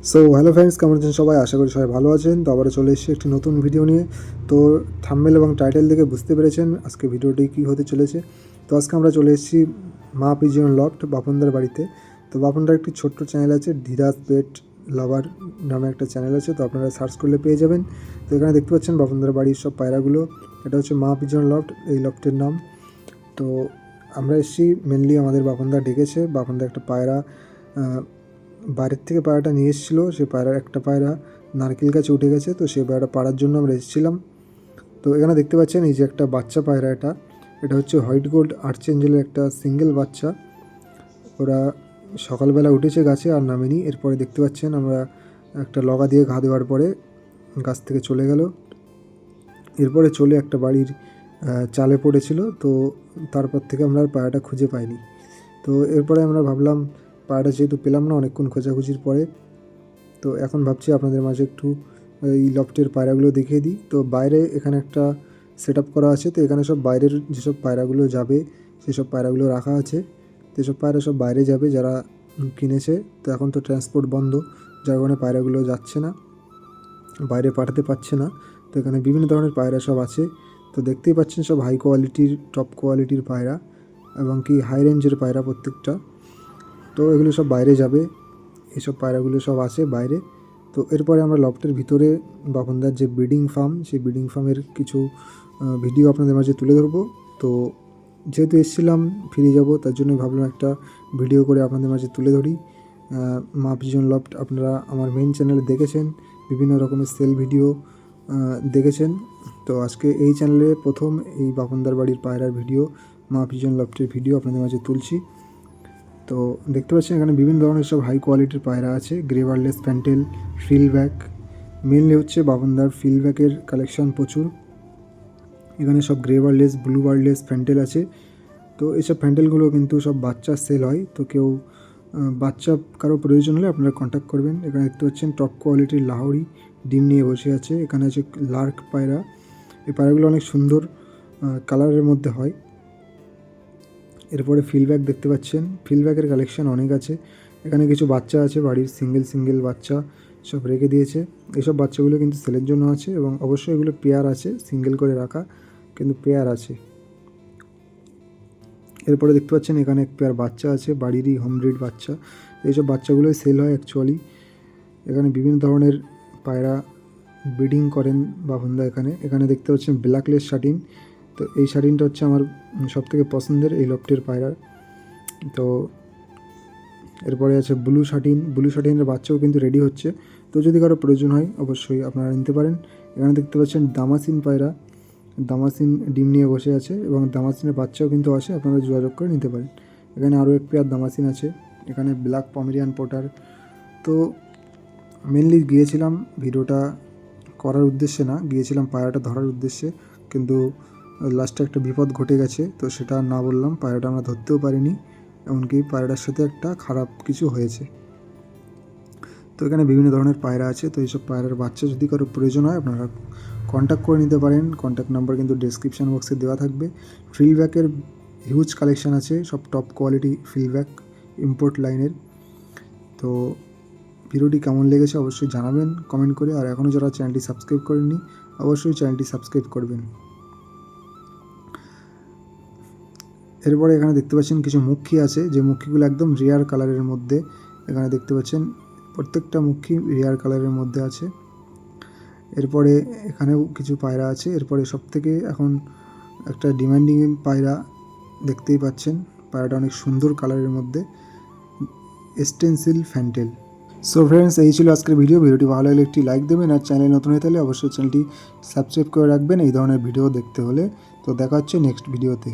So hello friends, কেমন আছেন সবাই? আশা করি সবাই ভালো আছেন। তো আবারও চলে এসেছি একটি নতুন ভিডিও নিয়ে। তো থাম্বনেল এবং টাইটেল দেখে বুঝতে পেরেছেন আজকে ভিডিওটি কী হতে চলেছে। তো আজকে আমরা চলে এসেছি মা পিজিয়ন লফট বাপনদার বাড়িতে। তো বাপনদার একটি ছোট্ট চ্যানেল আছে, ধীরাজ পেট লাভার নামে একটা চ্যানেল আছে। তো আপনারা সার্চ করলে পেয়ে যাবেন। তো এখানে দেখতে পাচ্ছেন বাপনদার বাড়ির সব পায়রাগুলো। এটা হচ্ছে মা পিজিয়ন লফট, এই লফটের নাম। তো আমরা এসেছি মেনলি আমাদের বাপনদা ডেকেছে। বাপনদা একটা পায়রা বাইরের থেকে পায়রাটা নিয়ে এসেছিলো। সে পায়রার একটা পায়রা নারকেল গাছে উঠে গেছে, তো সেই পায়রাটা পাড়ার জন্য আমরা এসেছিলাম। তো এখানে দেখতে পাচ্ছেন এই যে একটা বাচ্চা পায়রা, এটা হচ্ছে হোয়াইট গোল্ড আর্চেঞ্জেলের একটা সিঙ্গেল বাচ্চা। ওরা সকালবেলা উঠেছে গাছে আর নামেনি। এরপরে দেখতে পাচ্ছেন আমরা একটা লগা দিয়ে ঘা দেওয়ার পরে গাছ থেকে চলে গেল। এরপরে চলে একটা বাড়ির চালে পড়েছিল। তো তারপর থেকে আমরা আর পায়রাটা খুঁজে পাইনি। তো এরপরে আমরা ভাবলাম পায়রাটা যেহেতু পেলাম না অনেকক্ষণ খোঁজাখুঁজির পরে, তো এখন ভাবছি আপনাদের মাঝে একটু এই লফটের পায়রাগুলো দেখিয়ে দিই। তো বাইরে এখানে একটা সেট আপ করা আছে। তো এখানে সব বাইরের যেসব পায়রাগুলো যাবে সেসব পায়রাগুলো রাখা আছে। তো এসব পায়রা সব বাইরে যাবে যারা কিনেছে। তো এখন তো ট্রান্সপোর্ট বন্ধ, যার কারণে পায়রাগুলো যাচ্ছে না, বাইরে পাঠাতে পারছে না। তো এখানে বিভিন্ন ধরনের পায়রা সব আছে। তো দেখতেই পাচ্ছেন সব হাই কোয়ালিটির, টপ কোয়ালিটির পায়রা এবং কি হাই রেঞ্জের পায়রা প্রত্যেকটা। তো এগুলো সব বাইরে যাবে, এসব পায়রাগুলো সব আছে বাইরে। তো এরপরে আমরা লফটের ভিতরে বাপনদার যে ব্রিডিং ফার্ম, সেই ব্রিডিং ফার্মের কিছু ভিডিও আপনাদের মাঝে তুলে ধরবো। তো যেহেতু এসেছিলাম ফিরে যাব, তার জন্য ভাবলাম একটা ভিডিও করে আপনাদের মাঝে তুলে ধরি। মা পিজন লফট আপনারা আমার মেইন চ্যানেলে দেখেছেন, বিভিন্ন রকমের সেল ভিডিও দেখেছেন। তো আজকে এই চ্যানেলে প্রথম এই বাপনদার বাড়ির পায়রার ভিডিও, মা পিজন লফটের ভিডিও আপনাদের মাঝে তুলছি। তো দেখতে পাচ্ছেন এখানে বিভিন্ন ধরনের সব হাই কোয়ালিটির পায়রা আছে, গ্রে বার্ডলেস প্যান্টেল, ফিলব্যাক। মেনলি হচ্ছে বাপনদার ফিলব্যাকের কালেকশন প্রচুর। এখানে সব গ্রে বার্ডলেস, ব্লু বার্ডলেস প্যান্টেল আছে। তো এইসব প্যান্টেলগুলো কিন্তু সব বাচ্চা সেল হয়। তো কেউ বাচ্চা কারো প্রয়োজন হলে আপনারা কন্ট্যাক্ট করবেন। এখানে দেখতে পাচ্ছেন টপ কোয়ালিটির লাহোরি ডিম নিয়ে বসে আছে। এখানে আছে লার্ক পায়রা। এই পায়রাগুলো অনেক সুন্দর কালারের মধ্যে হয়। এরপরে ফিলব্যাক দেখতে পাচ্ছেন, ফিলব্যাকের কালেকশন অনেক আছে। এখানে কিছু বাচ্চা আছে বাড়ির, সিঙ্গেল বাচ্চা সব রেখে দিয়েছে। এইসব বাচ্চাগুলো কিন্তু সেলের জন্য আছে এবং অবশ্যই এগুলো পেয়ার আছে, সিঙ্গেল করে রাখা কিন্তু পেয়ার আছে। এরপরে দেখতে পাচ্ছেন এখানে এক পেয়ার বাচ্চা আছে, বাড়িরই হোম ব্রিড বাচ্চা। এইসব বাচ্চাগুলোই সেল হয় অ্যাকচুয়ালি। এখানে বিভিন্ন ধরনের পায়রা ব্রিডিং করেন বাপনদা। এখানে দেখতে পাচ্ছেন ব্ল্যাকলেস শাটিন। তো এই শাটিনটা হচ্ছে আমার সবথেকে পছন্দের এই লফটের পায়রা। তো এরপরে আছে ব্লু শাটিনের বাচ্চাও কিন্তু রেডি হচ্ছে। তো যদি কারো প্রয়োজন হয় অবশ্যই আপনারা নিতে পারেন। এখানে দেখতে পাচ্ছেন দামাসিন পায়রা, দামাসিন ডিম নিয়ে বসে আছে এবং দামাসিনের বাচ্চাও কিন্তু আসে, আপনারা যোগাযোগ করে নিতে পারেন। এখানে আরও এক পেয়ার দামাসিন আছে। এখানে ব্ল্যাক পমেরিয়ান পোটার। তো মেনলি গিয়েছিলাম ভিডিওটা করার উদ্দেশ্যে না, গিয়েছিলাম পায়রাটা ধরার উদ্দেশ্যে, কিন্তু লাস্টে একটা বিপদ ঘটে গেছে। তো সেটা না বললাম, পায়রাটা আমরা ধরতেও পারিনি, এমনকি পায়রাটার সাথে একটা খারাপ কিছু হয়েছে। তো এখানে বিভিন্ন ধরনের পায়রা আছে। তো এইসব পায়রার বাচ্চা যদি কারো প্রয়োজন হয় আপনারা কন্ট্যাক্ট করে নিতে পারেন। কন্ট্যাক্ট নাম্বার কিন্তু ডেসক্রিপশান বক্সে দেওয়া থাকবে। ফিলব্যাকের হিউজ কালেকশান আছে, সব টপ কোয়ালিটি ফিলব্যাক ইম্পোর্ট লাইনের। তো ভিডিওটি কেমন লেগেছে অবশ্যই জানাবেন কমেন্ট করে। আর এখনও যারা চ্যানেলটি সাবস্ক্রাইব করেননি অবশ্যই চ্যানেলটি সাবস্ক্রাইব করবেন। এরপরে এখানে দেখতে পাচ্ছেন কিছু মুখী আছে, যে মুখীগুলো একদম রেয়ার কালারের মধ্যে। এখানে দেখতে পাচ্ছেন প্রত্যেকটা মুখী রেয়ার কালারের মধ্যে আছে। এরপরে এখানেও কিছু পায়রা আছে। এরপরে সবথেকে এখন একটা ডিমান্ডিং পায়রা দেখতেই পাচ্ছেন, পায়রাটা অনেক সুন্দর কালারের মধ্যে, স্টেনসিল ফ্যান্টেল। সো ফ্রেন্ডস, এই ছিল আজকের ভিডিওটি ভালো লাগলে একটি লাইক দেবেন, আর চ্যানেল নতুন হয়ে থাকলে অবশ্যই চ্যানেলটি সাবস্ক্রাইব করে রাখবেন এই ধরনের ভিডিও দেখতে হলে। তো দেখা হচ্ছে নেক্সট ভিডিওতে।